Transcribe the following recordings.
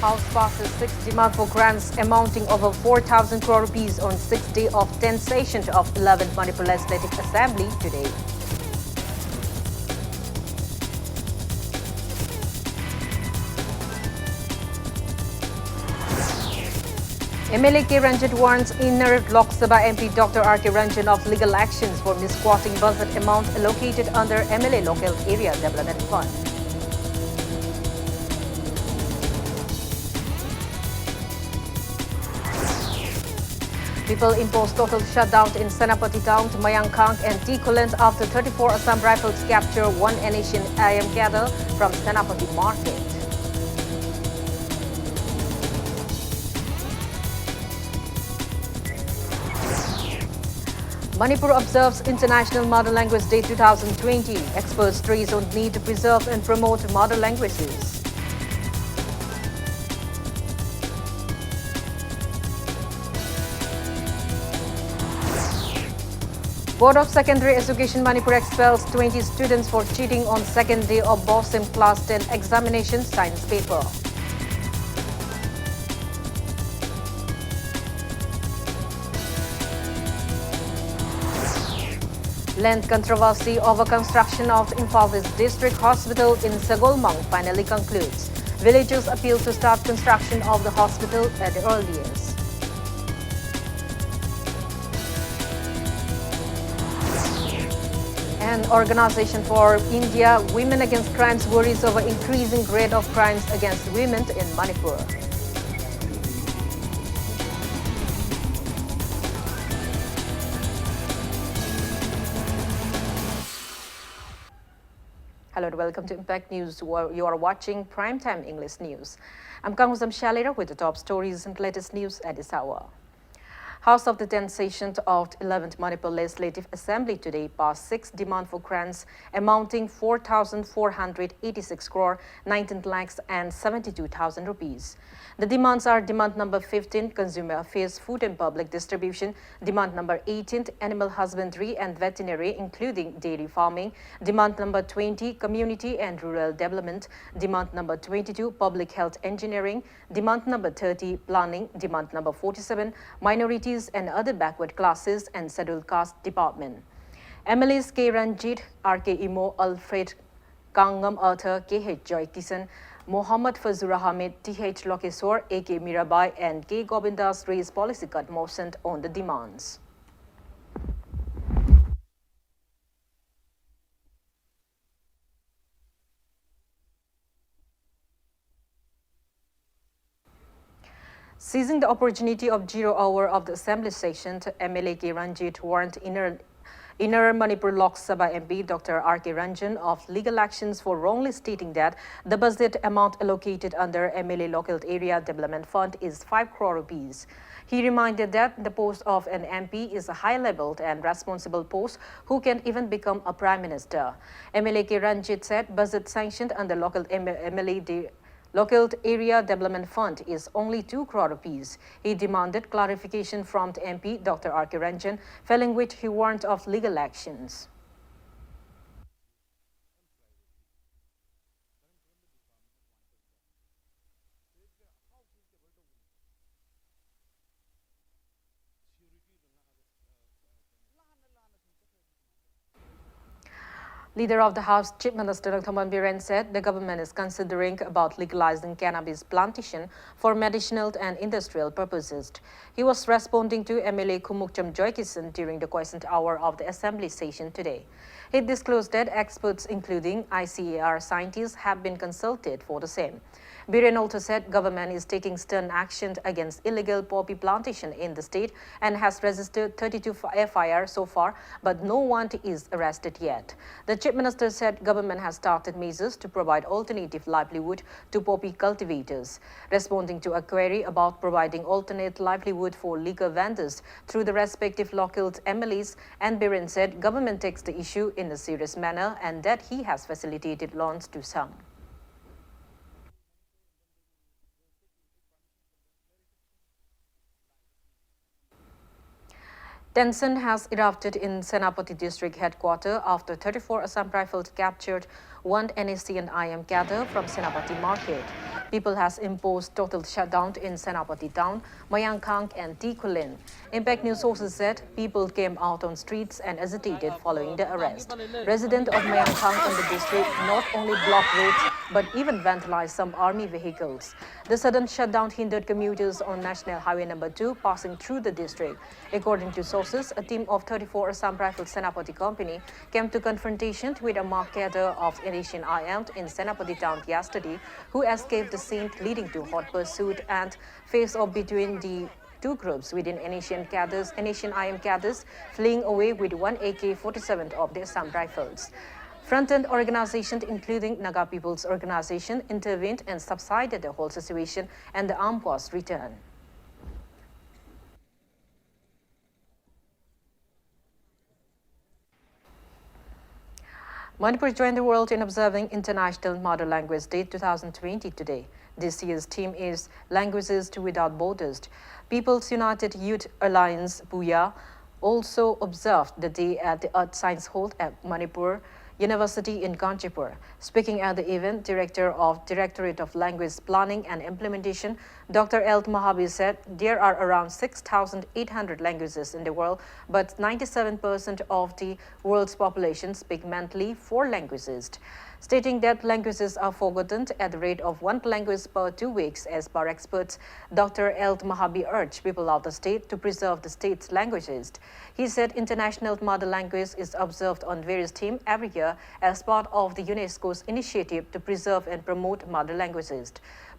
House passes 6 demand for grants amounting over 4,000 crore rupees on 6th day of 10th session of 11th Manipur Legislative Assembly today. MLA K. Ranjit warns inner Lok Sabha MP Dr. R. K. Ranjan of legal actions for misquoting budget amount allocated under MLA Local Area Development Fund. People imposed total shutdown in Senapati town, Mayankang and Tikoland after 34 Assam Rifles capture one Asian IM cadre from Senapati market. Manipur observes International Mother Language Day 2020. Experts stress on need to preserve and promote mother languages. Board of Secondary Education Manipur expels 20 students for cheating on second day of BOSIM Class 10 examination science paper. Land controversy over construction of Imphal East District Hospital in Sagolmang finally concludes. Villagers appeal to start construction of the hospital at the earliest. An Organization for India Women Against Crimes worries over increasing rate of crimes against women in Manipur. Hello and welcome to Impact News. You are watching Primetime English News. I'm Kangusam Shalira with the top stories and latest news at this hour. House of the 10th session of 11th Manipur Legislative Assembly today passed 6 demand for grants amounting 4,486 crore 19 lakhs and 72,000 rupees. The demands are demand number 15, Consumer Affairs, Food and Public Distribution, demand number 18, Animal Husbandry and Veterinary, including dairy farming, demand number 20, Community and Rural Development, demand number 22, Public Health Engineering, demand number 30, Planning, demand number 47, Minorities and Other Backward Classes and Scheduled Caste Department. MLAs K. Ranjit, R.K. Imo, Alfred Kangam Arthur, K.H. Joy Kisan, Mohammad Fazur Ahmed, T.H. Lokeswar, A.K. Mirabai and K. Govindas raised policy cut motion on the demands. Seizing the opportunity of 0 hour of the assembly session, MLA K. Ranjit warned Inner Manipur Lok Sabha MP Dr. R. K. Ranjan of legal actions for wrongly stating that the budget amount allocated under MLA Local Area Development Fund is 5 crore rupees. He reminded that the post of an MP is a high-leveled and responsible post who can even become a Prime Minister. MLA K. Ranjit said budget sanctioned under Local Area Development Fund is only 2 crore rupees. He demanded clarification from the MP, Dr. R. K. Ranjan, failing which he warned of legal actions. Leader of the House, Chief Minister Dr. Biren said the government is considering about legalizing cannabis plantation for medicinal and industrial purposes. He was responding to MLA Kumukcham Joykisan during the question hour of the assembly session today. He disclosed that experts including ICAR scientists have been consulted for the same. Biren also said government is taking stern action against illegal poppy plantation in the state and has registered 32 FIR so far, but no one is arrested yet. The Chief Minister said government has started measures to provide alternative livelihood to poppy cultivators. Responding to a query about providing alternate livelihood for liquor vendors through the respective local MLAs, and Biren said government takes the issue in a serious manner and that he has facilitated loans to some. Tension has erupted in Senapati district headquarters after 34 Assam Rifles captured one NSC and IM cadre from Senapati market. People has imposed total shutdown in Senapati town, Mayankang and Tikulin. Impact News sources said people came out on streets and agitated following the arrest. Residents of Mayankang in the district not only blocked roads but even vandalized some army vehicles. The sudden shutdown hindered commuters on National Highway number 2 passing through the district. According to sources, a team of 34 Assam Rifle Senapati Company came to confrontation with a marketer of Asian IM in Senapati town yesterday, who escaped the scene, leading to hot pursuit and face-off between the two groups within Asian IM cadres, fleeing away with one AK-47 of the Assam Rifles. Front-end organizations, including Naga People's Organization, intervened and subsided the whole situation, and the arm was returned. Manipur joined the world in observing International Mother Language Day 2020 today. This year's theme is Languages Without Borders. People's United Youth Alliance, Booyah, also observed the day at the Earth Science Hall at Manipur University in Kanchipur. Speaking at the event, Director of Directorate of Language Planning and Implementation, Dr. Elt Mahabi said there are around 6,800 languages in the world, but 97% of the world's population speak mentally 4 languages. Stating that languages are forgotten at the rate of 1 language per 2 weeks, as per experts, Dr. Elt Mahabi urged people of the state to preserve the state's languages. He said International Mother Language is observed on various themes every year as part of the UNESCO's initiative to preserve and promote mother languages.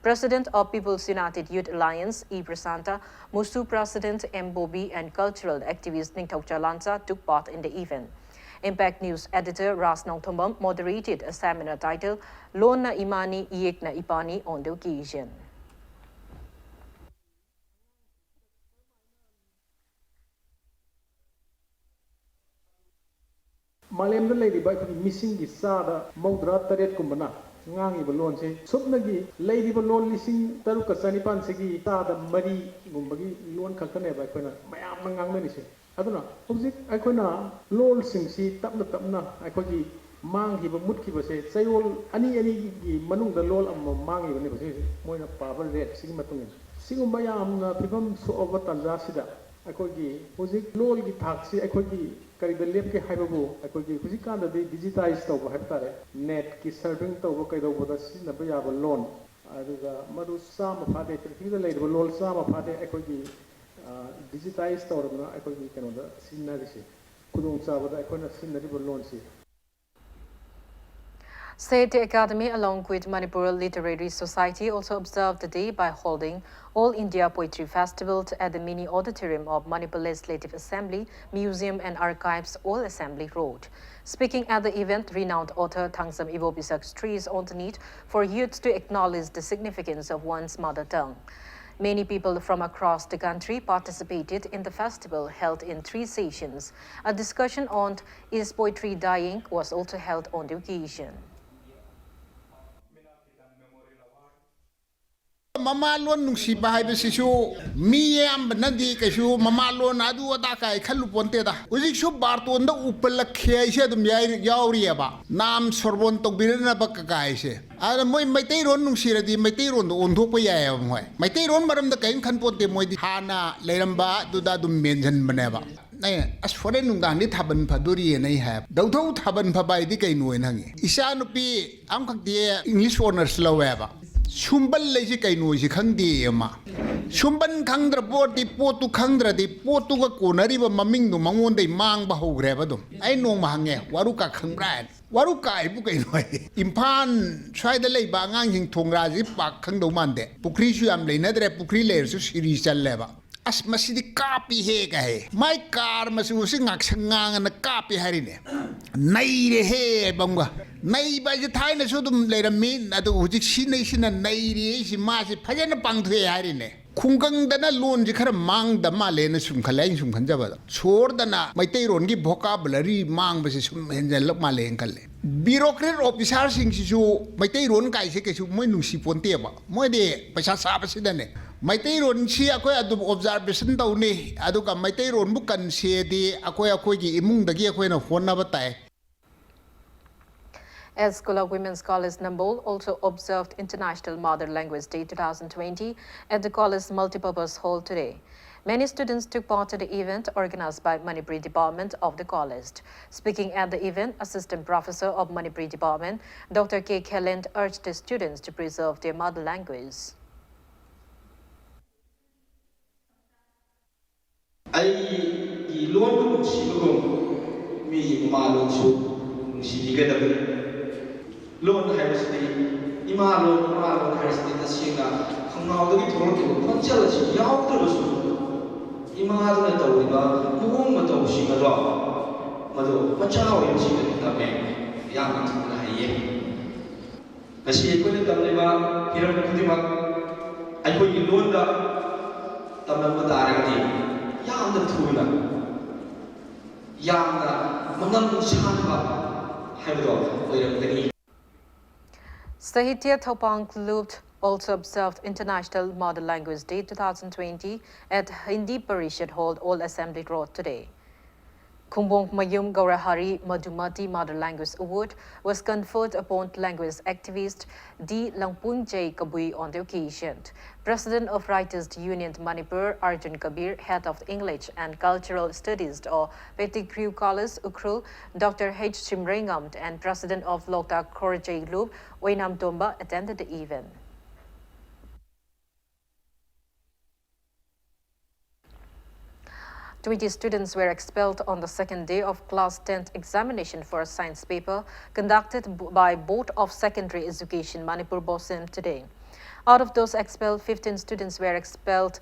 President of People's United Youth Alliance, E. Prasanta, Musu President M. Bobby, and cultural activist Ningthok Chalansa took part in the event. Impact News editor Ras Nongthombam moderated a seminar titled Lona Imani Iekna Ipani on the occasion. Malayam the lady by missing the Sada, Maudra Taret Kumbana, Ngangi Balonse, Subnagi, Lady Balon listening Taruka Sanipan Segi, Sada Mari Gumbagi, Luan Kakane by Pena, Mayam Manganese. I don't know. Object I could not lol sing si tapna I could gi mang he mut ki base say all any manung the lol mang even base moina power red sing matungin singum bayam na pibam so over tanzasida I could gi object lol gi taxi I could gi kari the lep ke haibabu I could gi kuzika the digitized over heptare net ki serving to over kaido boda sin na bayaba loan aduga madu sama phade the lady lol sama phade I could gi digitized or I could be Canada, Sinarisi, Kudung Sabada, I couldn't see the river loan. State Academy, along with Manipur Literary Society, also observed the day by holding All India Poetry Festival at the mini auditorium of Manipur Legislative Assembly, Museum and Archives, All Assembly Road. Speaking at the event, renowned author Thangsam Ibopisak stressed on the need for youth to acknowledge the significance of one's mother tongue. Many people from across the country participated in the festival held in 3 sessions. A discussion on Is Poetry Dying was also held on the occasion. Mamalon nungsiba haibesisu miyam banadi kesu mamalon adu adaka khalu ponteda uzik su barton da upalakhe ise dum yaurieba nam sorbon tokbirna bakkai se ara moi maitai ron nungsiradi maitai ron ondhok pa yaya moi maitai ron maram da kain khan ponte moi di hana leiramba duda dum mention baneba nay as foreign nungdang ni thaban phaduri nei have daudhau thaban phabai di kai noi nangi isa nupi am khakti English honors laweba Shumban lazy kainoisi khangdi ma Shumban khangra boti potu khangra di potu ga konari ba maming no mangon dei mang ba hogreba dum ai nong ma hange waruka khangbra waruka ai bu kainoi Imphan chai da lei ba ngang hing thongra ji pak khangdo mande pukri su am leina dre pukri leir su siri challeba as masidi kapi he ka he mai kar masu si ngak sangang na kapi harine nai re he bangwa nai ba ji thai na su dum leirami adu hujik sinai sina nai re si ma si phajana pangthwe harine khunggang dana lon ji khara mang da ma le na sum khalai sum khanjaba chor dana maitai ron gi vocabulary mang ba si sum henjal lak ma le kalle bureaucrat officer sing si su maitai ron kai se ke su moi nungsi ponte ba moi de paisa sa ba si dane Maitai ron si akoy adu observation daw ni adu ka maitai ron bu kan si di akoy gi imung dagi akoy na phone na batay. Escola Women's College Nambol also observed International Mother Language Day 2020 at the college's multipurpose hall today. Many students took part in the event organized by Manipur Department of the college. Speaking at the event, Assistant Professor of Manipur Department, Dr. K. Kelland, urged the students to preserve their mother language. 이마하는 우리가 무언가 더 오시면서 모두 화창하고 임시는 다음에 양쪽을 하이에 다시 이거는 담내마 이런 부디막 알고 있는 논다 담는 따라가니 양도 투나 양나 만난 샤가 하여도 이런 되니 Sahitya Thopang Lupt also observed International Mother Language Day 2020 at Hindi Parishad Hall, Old Assembly Road today. Kumbong Mayum Gaurahari Madhumati Mother Language Award was conferred upon language activist D. Langpung J. Kabui on the occasion. President of Writers Union Manipur, Arjun Kabir, Head of English and Cultural Studies or Petigrew College, Ukrul, Dr. H. Chimrengam, and President of Loktak Korjay Loop, Wainam Tomba, attended the event. Twenty students were expelled on the second day of Class 10th examination for a science paper conducted by Board of Secondary Education Manipur BOSEM today. Out of those expelled, 15 students were expelled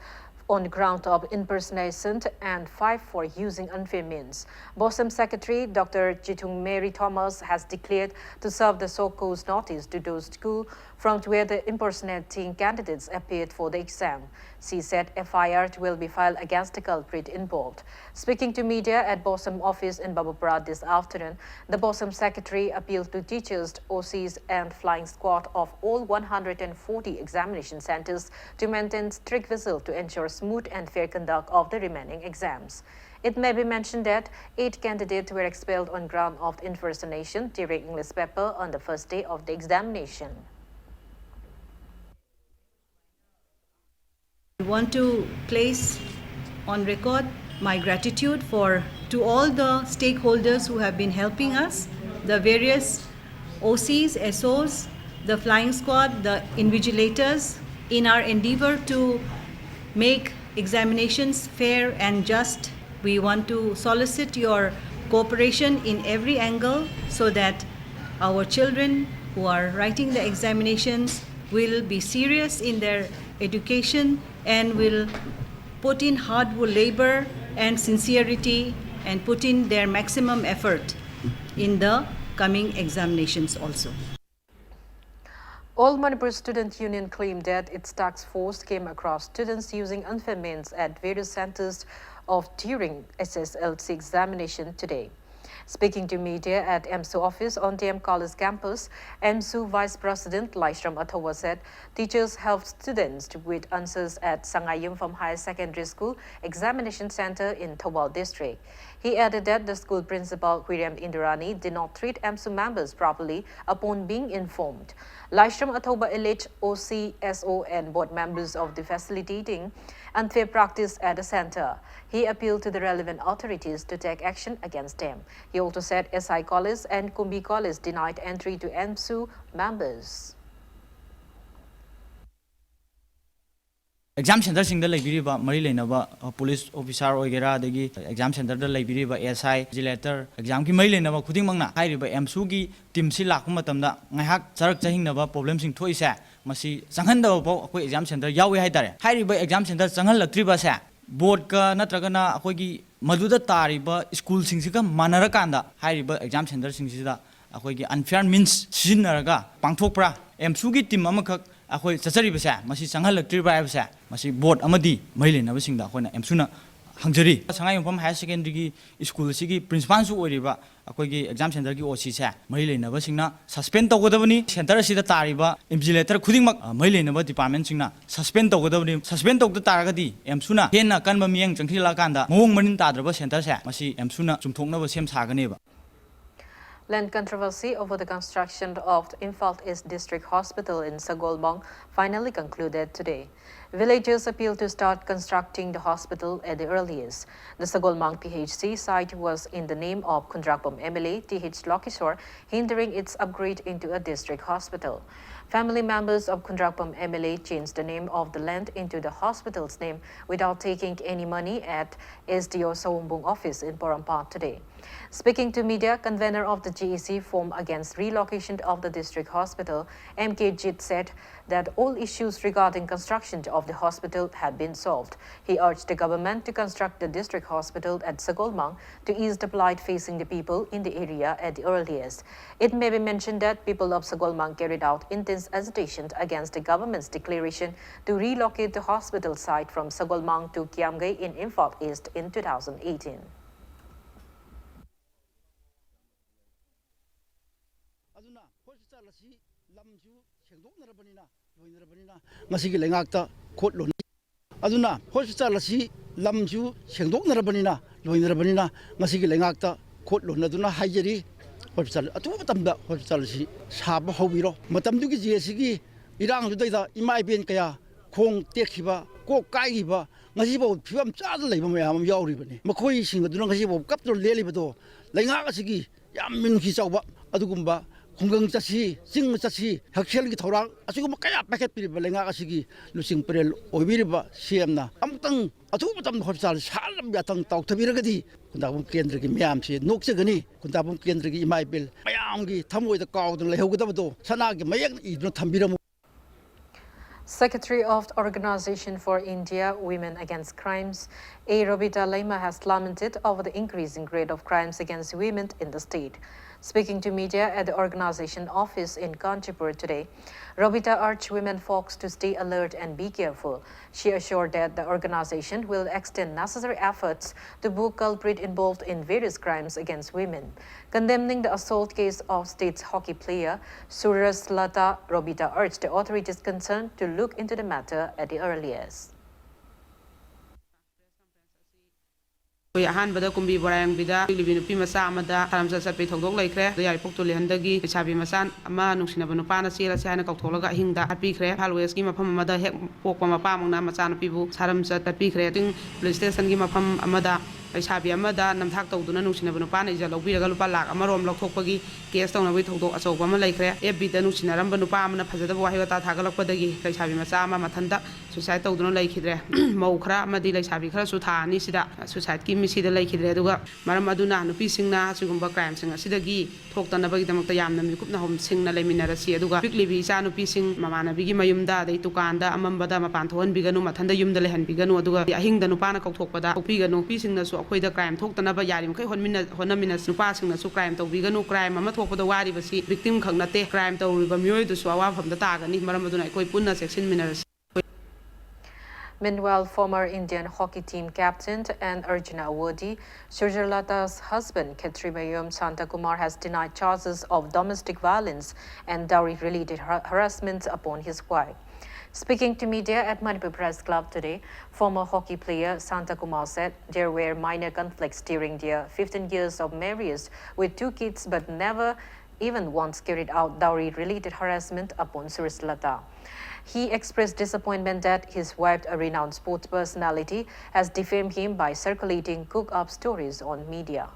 on the ground of impersonation and 5 for using unfair means. BOSEM Secretary Dr. Jitung Mary Thomas has declared to serve the so-called notice to those schools from where the impersonating candidates appeared for the exam. She said FIR will be filed against the culprit involved. Speaking to media at BOSEM office in Babapura this afternoon, the BOSEM Secretary appealed to teachers, OCs and flying squad of all 140 examination centers to maintain strict vigil to ensure smooth and fair conduct of the remaining exams. It may be mentioned that 8 candidates were expelled on ground of impersonation during English paper on the first day of the examination. I want to place on record my gratitude to all the stakeholders who have been helping us, the various OCs, SOs, the flying squad, the invigilators, in our endeavor to make examinations fair and just. We want to solicit your cooperation in every angle so that our children who are writing the examinations will be serious in their education and will put in hard labor and sincerity and put in their maximum effort in the coming examinations also. All Manipur Student Union claimed that its task force came across students using unfair means at various centers of during SSLC examination today. Speaking to media at EMSU office on DM College campus, EMSU Vice President Laishram Athawa said teachers helped students with answers at Sangayum from Higher Secondary School Examination Center in Thawal District. He added that the school principal, Hwirem Indirani, did not treat EMSU members properly upon being informed. Laishram Athawa alleged OC, SO and board members of the facilitating unfair practice at the center. He appealed to the relevant authorities to take action against them. He also said SI College and Kumbi College denied entry to EMSU members. Exam center sing the library Mari Lenava police officer Ogera the exam center the library SI letter exam ki Mari Lenava Kuding Mangna Hiri by Emsugi Tim Silakumatamda Nahak Sarak Tahing Nava problems in Toisa Masi Sanganda exam center Yawi Haidare Hiri by exam center Sangal Tribasa board ka Natragana Akogi Maduda Tariba school Singsika Manarakanda Hiri exam center Singsida Akogi unfair means Sinaraga Pangtopra Emsugi Tim Mamakak Akoi Sasari Basa, Masi Sangal Tribasa, Masi board Amadi, Mailin, everything that when Emsuna Hungary. Sangayum from higher secondary school Sigi, Prince Pansu Oriba, Akogi exam center Osisa, Mailin, everything suspend the Godavani, Center Sida Tariba, Imsilator, Kudimak, Mailin, about department Singna, suspend the Godavani, suspend of the Taragadi, Emsuna, Hena, Kanbamiang, Jankila Kanda, Mong Manin Tadraba Center, Masi Emsuna, Jumtona was Sam Saganeva. Land controversy over the construction of the Imphal East District Hospital in Sagolmong finally concluded today. Villagers appealed to start constructing the hospital at the earliest. The Sagolmong PHC site was in the name of Kundrakpom MLA TH Lokishore, hindering its upgrade into a district hospital. Family members of Kundrakpom MLA changed the name of the land into the hospital's name without taking any money at SDO Sawumbung office in Porampang today. Speaking to media, convener of the GEC Forum Against Relocation of the District Hospital, MK Jit, said that all issues regarding construction of the hospital had been solved. He urged the government to construct the district hospital at Sagolmong to ease the plight facing the people in the area at the earliest. It may be mentioned that people of Sagolmong carried out intense agitation against the government's declaration to relocate the hospital site from Sagolmong to Kiamgay in Imphal East in 2018. Masigi lengakta khotlo aduna hospital asi lamju sengdoknarabanina loinarabanina masigi lengakta khotlo aduna haijeri hospital atu matamda hospital asi saba hobiro matamdugi jesigi irang judaida imai ben kaya khong tekhiba ko kaigiba ngasibo phibam chada leiba mayam yauribani makhoi sing aduna ngasibo kaptro lelibado lengak asigi yam minki chawba adugumba Honggang Chasi, Sing Chasi, Haksel Gitorang, Asugum Kaya Packet Pibalenga Asigi, Lucing Perel, Oviriba, Siemna, Amtang, Atubatam Hospital, Salam Yatang, Talk to Viragadi, Kundabum Kendrick, Miamsi, Noxagani, Kundabum Kendrick, Imaibil, Mayangi, Tamu the Cow, and Lehogadabo, Sanagi, Mayan, no Tambiramu. Secretary of the Organization for India Women Against Crimes, A. Robita Lema, has lamented over the increasing rate of crimes against women in the state. Speaking to media at the organization office in Kanchipur today, Robita urged women folks to stay alert and be careful. She assured that the organization will extend necessary efforts to book culprits involved in various crimes against women. Condemning the assault case of state's hockey player Suras Lata, Robita urged the authorities concerned to look into the matter at the earliest. Ahanbada kumbi borayang bida libi nupi masa amada taramsa sapi thogdok laikre yari pokto lehandagi chabi masan ama nungsina banupana sela sihana kautolaga hingda apikre halwes gi mafam amada hek pokpa mapa mangna macana pibu saramsa tapikre ting police station gi mafam amada Sabi Amada, Namtak to Nusina Banupana is a Lobira Lupalak, Amarom Lokopagi, Gaston away to Asobama Lake, Ebi the Nusina Rambanupamana, Pazada Wahata Tagalopagi, Sabi Masama, Matanda, Society of Lake Hidre, Mokra, Madila Sabika, Suta, Nisida, Society, give me see the Lake Hidreduga, Maramaduna, Nupising, Sugumba crimes, and Sidagi, talked on about the Mokayam, and Mikupna home, sing Lamina Siaduga, quickly Visa, Nupising, Mamana, Bigi Mayumda, they took Anda, Amambada, Mapanto, and Biganu, Matanda Yum the Lehan, Biganu, Yahing the Nupana Kopada, Pigano, Pising the the crime talk the Yarim Honaminas passing the crime to Vigano crime, Amato the Wadi victim cognate crime to Ribamu to Swawa from the tag and Maradona Puna section minerals. Meanwhile, former Indian hockey team captain and Arjuna awardee Surjalata's husband, Khetrimayom Santakumar, has denied charges of domestic violence and dowry-related harassment upon his wife. Speaking to media at Manipur Press Club today, former hockey player Santakumar said there were minor conflicts during their 15 years of marriage with 2 kids, but never even once carried out dowry-related harassment upon Surjalata. He expressed disappointment that his wife, a renowned sports personality, has defamed him by circulating cook-up stories on media.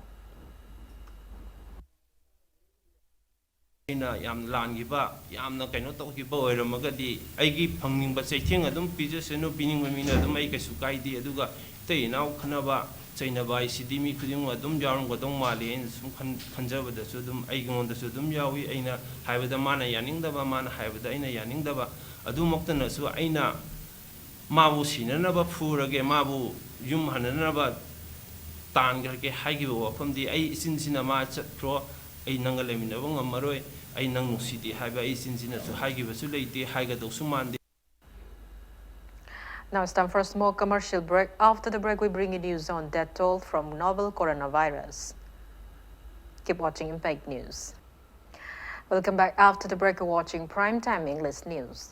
Yam Langiba, Yam no cannot talk about Ramagadi. I give Panging but say thing I don't pieces and no being with me to make a sukai de Aduga. They now Kanaba, Chainaba, Sidimi, Kudum, Dum Jarum, Godom Mali, and some conservative Sudum, Aigon the Sudum Yawi, Aina, have the mana Yaning the man, have the Ina Yaning the Adumoktan, so Aina Mabu Sinanaba Pur again, Mabu, Yum Hananaba Tangerke, Hagibo from the A Cincinama Pro, A Nangalemina Maroi. City have a since to high give us late, high Suman. Now it's time for a small commercial break. After the break, we bring you news on death toll from novel coronavirus. Keep watching Impact News. Welcome back. After the break, you're watching Primetime English News.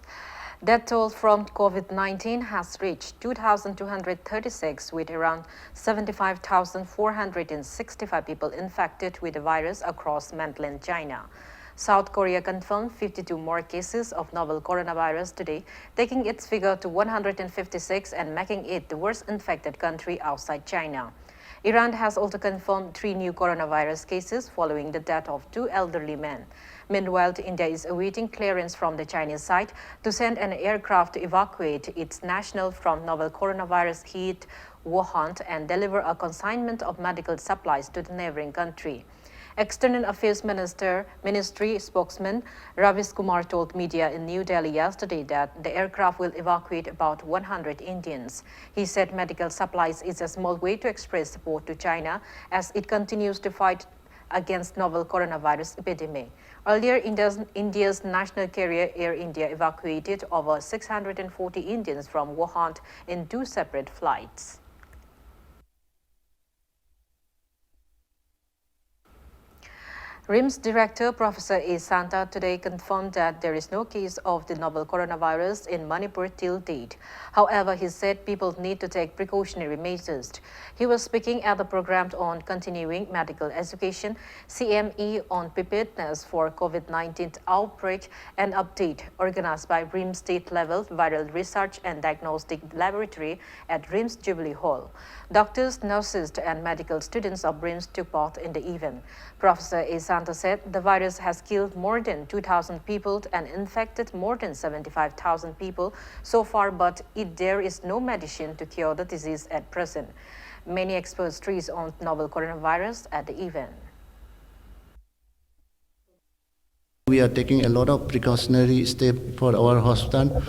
Death toll from COVID-19 has reached 2,236, with around 75,465 people infected with the virus across mainland China. South Korea confirmed 52 more cases of novel coronavirus today, taking its figure to 156 and making it the worst infected country outside China. Iran has also confirmed 3 new coronavirus cases following the death of 2 elderly men. Meanwhile, India is awaiting clearance from the Chinese side to send an aircraft to evacuate its national from novel coronavirus hit Wuhan and deliver a consignment of medical supplies to the neighboring country. External Affairs Ministry spokesman Ravis Kumar told media in New Delhi yesterday that the aircraft will evacuate about 100 Indians. He said medical supplies is a small way to express support to China as it continues to fight against novel coronavirus epidemic. Earlier, India's national carrier Air India evacuated over 640 Indians from Wuhan in 2 separate flights. RIMS Director Professor A. Santa today confirmed that there is no case of the novel coronavirus in Manipur till date. However, he said people need to take precautionary measures. He was speaking at the program on continuing medical education, CME on preparedness for COVID-19 outbreak and update, organized by RIMS state-level viral research and diagnostic laboratory at RIMS Jubilee Hall. Doctors, nurses, and medical students of RIMS took part in the event. Professor A. Santa said the virus has killed more than 2,000 people and infected more than 75,000 people so far, but there is no medicine to cure the disease at present. Many experts stressed on novel coronavirus at the event. We are taking a lot of precautionary steps for our hospital.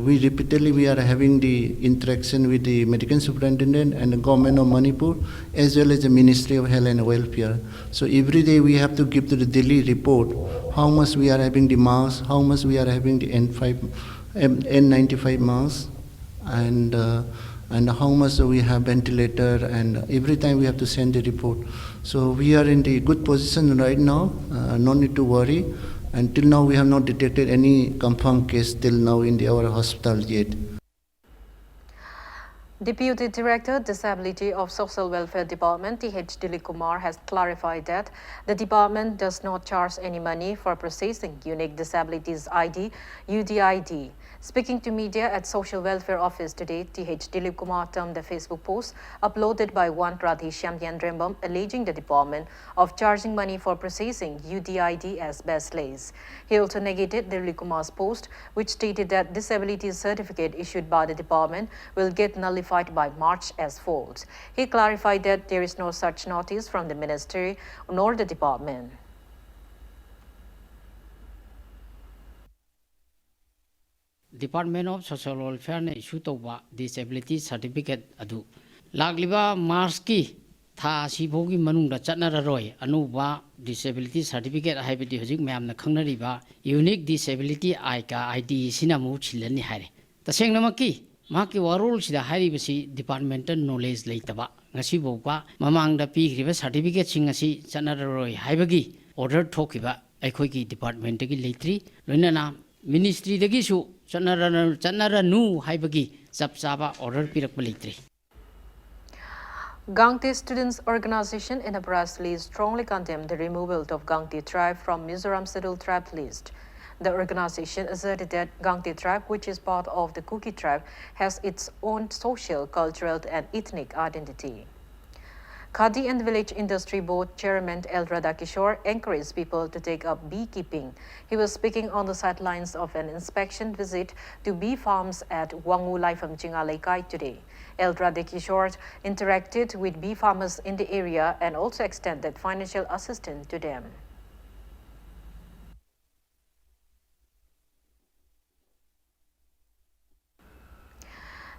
We repeatedly are having the interaction with the medical superintendent and the government of Manipur, as well as the Ministry of Health and Welfare. So every day we have to give to the daily report how much we are having the masks, how much we are having the N95 masks, and how much we have ventilator, and every time we have to send the report. So we are in the good position right now, no need to worry. Until now we have not detected any confirmed case till now in our hospital yet. Deputy Director, Disability of Social Welfare Department, T.H. Dilip Kumar, has clarified that the department does not charge any money for processing Unique Disabilities ID, UDID. Speaking to media at Social Welfare Office today, T.H. Dilip Kumar termed the Facebook post uploaded by one Radhi Shyamyandrambam alleging the department of charging money for processing UDID as baseless. He also negated Dilip Kumar's post, which stated that disability certificate issued by the department will get nullified by March as false. He clarified that there is no such notice from the ministry nor the department. Department of Social Welfare ne issue tauba disability certificate adu lagliba March ki tha si bogi manungda chatnararoi anuba disability certificate haibidi hojik mayamna khangnariba unique disability ID sinamu chilani haire tasengnamakki maki warol sida hairibasi departmental knowledge leitaba ngasi boba mamangda pigriba certificate sing asi chatnararoi haibagi order thokiba aikhoigi department gi leitri loinana Ministry dagi su chanara nu haibagi chapchaba order pirakpa leitri. Gangte Students Organization in a press release strongly condemned the removal of Gangte tribe from Mizoram scheduled tribe list. The organization asserted that Gangte tribe, which is part of the Kuki tribe, has its own social, cultural, and ethnic identity. Khadi and Village Industry Board Chairman L. Radhakishore encouraged people to take up beekeeping. He was speaking on the sidelines of an inspection visit to bee farms at Wangu Laifam Chingalaikai today. L. Radhakishore interacted with bee farmers in the area and also extended financial assistance to them.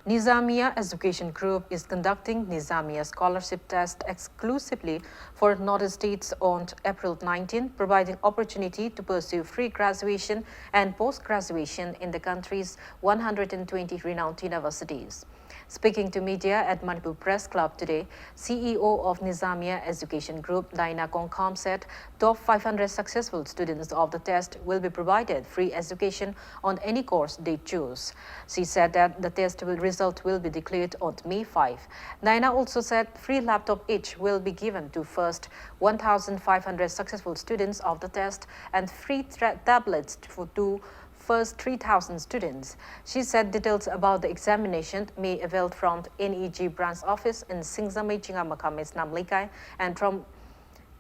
Nizamiya Education Group is conducting Nizamiya Scholarship Test exclusively for North States on April 19, providing opportunity to pursue free graduation and post-graduation in the country's 120 renowned universities. Speaking to media at Manipur Press Club today, CEO of Nizamia Education Group, Naina Kongkham, said top 500 successful students of the test will be provided free education on any course they choose. She said that the test result will be declared on May 5. Naina also said free laptop each will be given to first 1,500 successful students of the test and free tablets to first 3,000 students. She said details about the examination may avail from NEG branch office in Singzamay Chingamakam's Namlikai and from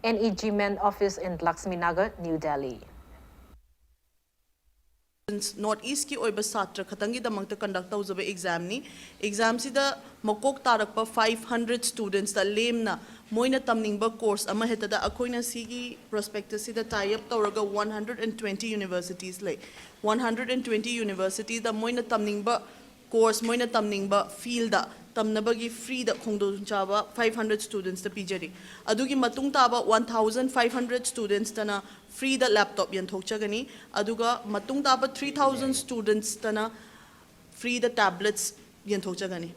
NEG main office in Lakshminagar, New Delhi. North East ki oiba satra khatangi da mangta conduct tawzaba exam ni exam sida makok tarakpa 500 students da lemna moina tamningba course ama heta da akoina sigi prospectus sida tie up tawraga 120 universities lay 120 universities da moina tamningba course moina tamningba field da tamnabagi free da khongdo chaba 500 students da pijari adugi matung taba 1,500 students tana free the laptop yan thokchagani aduga matung taba 3,000 students tana free the tablets yan thokchagani.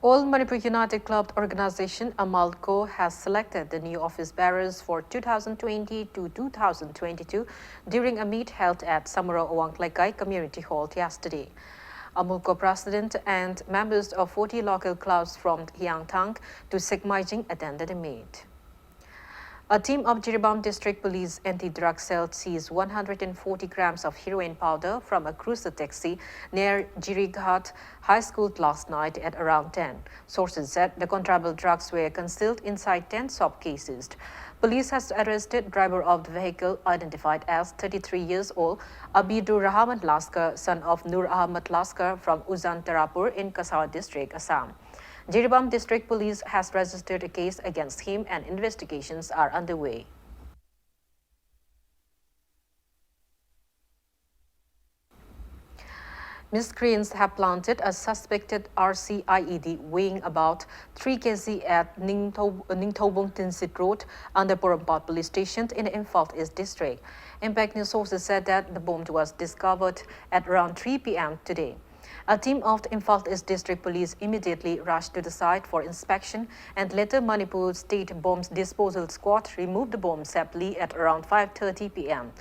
All Manipur United Club Organization Amalco has selected the new office bearers for 2020 to 2022 during a meet held at Samuro Awanglekai Community Hall yesterday. Amulco president and members of 40 local clubs from Hyangthang to Sekmaijing attended the meet. A team of Jiribam District Police anti-drug cell seized 140 grams of heroin powder from a cruiser taxi near Jirighat High School last night at around 10. Sources said the contraband drugs were concealed inside 10 soap cases. Police has arrested driver of the vehicle identified as 33 years old Abidur Rahman Laskar, son of Nur Ahmad Laskar from Uzan Tarapur in Kasar District, Assam. Jiribam District Police has registered a case against him and investigations are underway. Miscreants have planted a suspected RC IED weighing about 3 kg at Ningthobong Tinsit Road under Porampat Police Station in the Imphal East District. Impact News sources said that the bomb was discovered at around 3 p.m. today. A team of the Imphal East District Police immediately rushed to the site for inspection and later Manipur State Bomb Disposal Squad removed the bomb safely at around 5:30 p.m.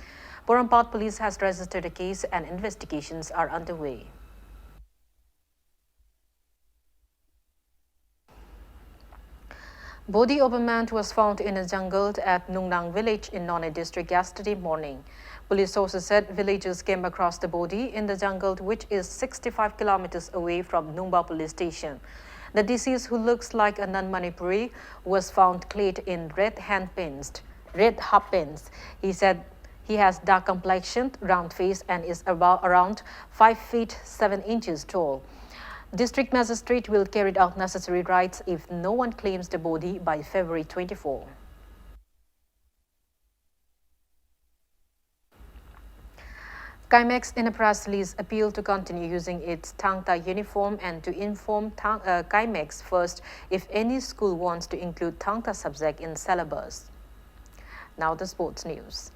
Porampat Police has registered a case and investigations are underway. Body of a man was found in a jungle at Nungnang village in None district yesterday morning. Police sources said villagers came across the body in the jungle, which is 65 kilometers away from Nungba police station. The deceased, who looks like a non-Manipuri, was found clad in red half pants. He said he has dark complexion, round face, and is around 5 feet 7 inches tall. District Magistrate will carry out necessary rites if no one claims the body by February 24. Kimex in a press release appealed to continue using its Tangta uniform and to inform Kimex first if any school wants to include Tangta subject in syllabus. Now the sports news.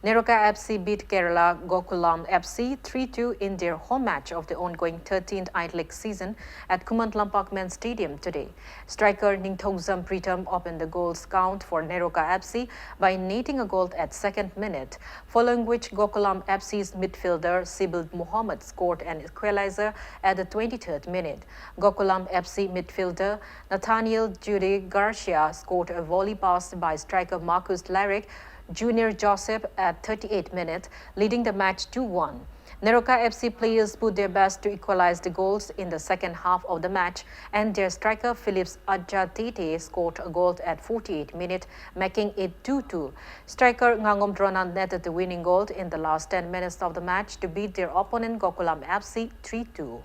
Neroka FC beat Kerala Gokulam FC 3-2 in their home match of the ongoing 13th I-League season at Kumantlampak Men's Stadium today. Striker Ningthongzam Pritam opened the goals count for Neroka FC by netting a goal at 2nd minute, following which Gokulam FC's midfielder Sibil Muhammad scored an equalizer at the 23rd minute. Gokulam FC midfielder Nathaniel Judy Garcia scored a volley pass by striker Marcus Larrick Junior Joseph at 38 minutes, leading the match 2-1. Neroka FC players put their best to equalize the goals in the second half of the match, and their striker Phillips Adjatete scored a goal at 48 minutes, making it 2-2. Striker Ngangom Dronan netted the winning goal in the last 10 minutes of the match to beat their opponent Gokulam FC 3-2.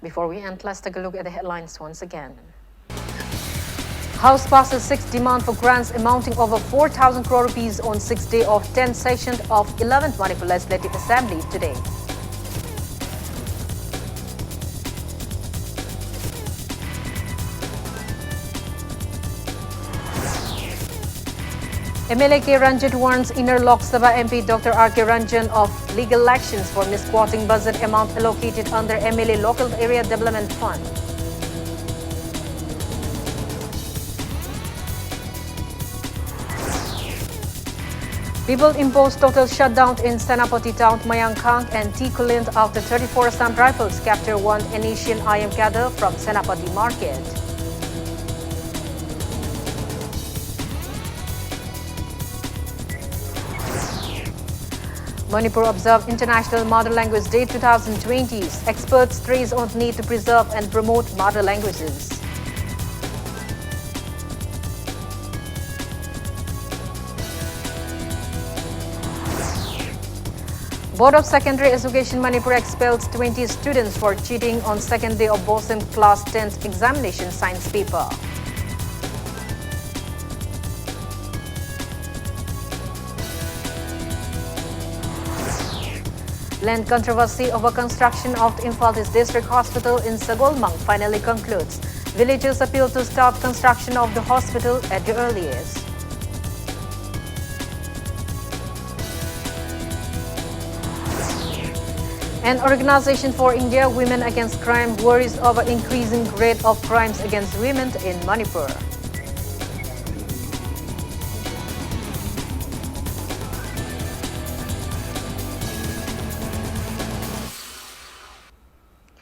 Before we end, let's take a look at the headlines once again. House passes 6 demand for grants amounting over 4,000 crore rupees on 6th day of 10th session of 11th Manipur Legislative Assembly today. MLA K. Ranjan warns inner Lok Sabha MP Dr. R. K. Ranjan of legal actions for misquoting budget amount allocated under MLA Local Area Development Fund. People imposed total shutdown in Senapati town, Mayangkhang and Tikulint after 34 Assam rifles capture one Asian IM cadre from Senapati market. Manipur observed International Mother Language Day 2020. Experts stress on the need to preserve and promote mother languages. Board of Secondary Education Manipur expels 20 students for cheating on second day of BOSEM Class 10th examination science paper. Land controversy over construction of the Imphaltis District Hospital in Sagolmang finally concludes. Villagers appeal to start construction of the hospital at the earliest. An Organization for India Women Against Crime worries over increasing rate of crimes against women in Manipur.